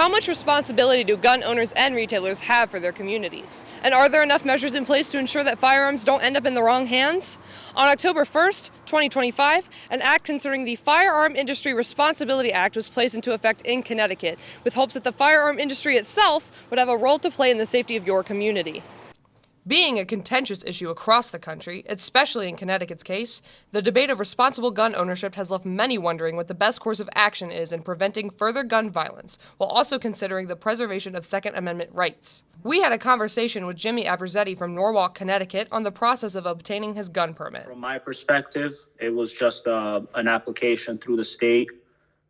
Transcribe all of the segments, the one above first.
How much responsibility do gun owners and retailers have for their communities? And are there enough measures in place to ensure that firearms don't end up in the wrong hands? On October 1st, 2025, an act concerning the Firearm Industry Responsibility Act was placed into effect in Connecticut, with hopes that the firearm industry itself would have a role to play in the safety of your community. Being a contentious issue across the country, especially in Connecticut's case, the debate of responsible gun ownership has left many wondering what the best course of action is in preventing further gun violence, while also considering the preservation of Second Amendment rights. We had a conversation with Jimmy Aberzetti from Norwalk, Connecticut, on the process of obtaining his gun permit. From my perspective, it was just an application through the state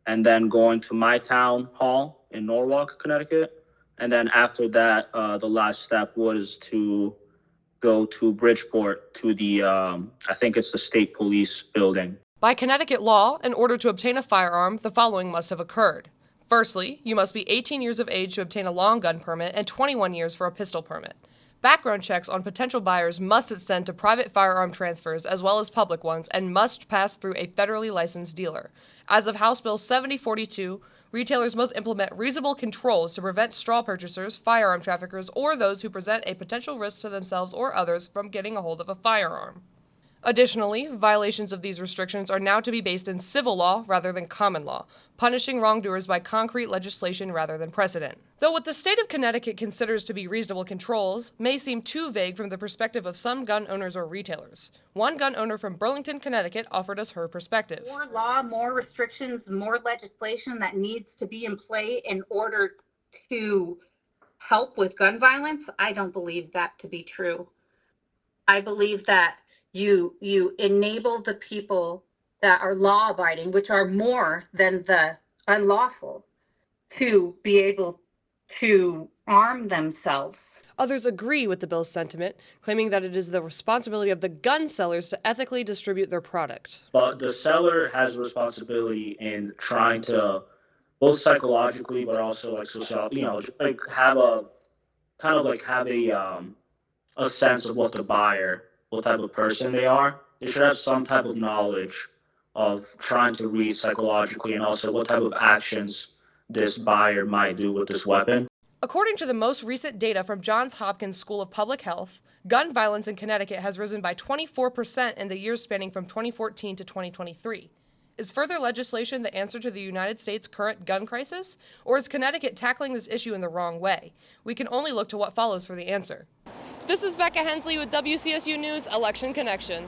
and then going to my town hall in Norwalk, Connecticut. And then after that, the last step was to go to Bridgeport to the, I think it's the state police building. By Connecticut law, in order to obtain a firearm, the following must have occurred. Firstly, you must be 18 years of age to obtain a long gun permit and 21 years for a pistol permit. Background checks on potential buyers must extend to private firearm transfers as well as public ones and must pass through a federally licensed dealer. As of House Bill 7042, retailers must implement reasonable controls to prevent straw purchasers, firearm traffickers, or those who present a potential risk to themselves or others from getting a hold of a firearm. Additionally, violations of these restrictions are now to be based in civil law rather than common law, punishing wrongdoers by concrete legislation rather than precedent. Though what the state of Connecticut considers to be reasonable controls may seem too vague from the perspective of some gun owners or retailers. One gun owner from Burlington, Connecticut offered us her perspective. More law, more restrictions, more legislation that needs to be in play in order to help with gun violence. I don't believe that to be true. I believe that you enable the people that are law abiding, which are more than the unlawful, to be able to arm themselves. Others agree with the bill's sentiment, claiming that it is the responsibility of the gun sellers to ethically distribute their product. But the seller has a responsibility in trying to, both psychologically, but also like social, like have a sense of what the buyer, what type of person they are. They should have some type of knowledge of trying to read psychologically and also what type of actions this buyer might do with this weapon. According to the most recent data from Johns Hopkins School of Public Health, gun violence in Connecticut has risen by 24% in the years spanning from 2014 to 2023. Is further legislation the answer to the United States' current gun crisis? Or is Connecticut tackling this issue in the wrong way? We can only look to what follows for the answer. This is Becca Hensley with WCSU News Election Connection.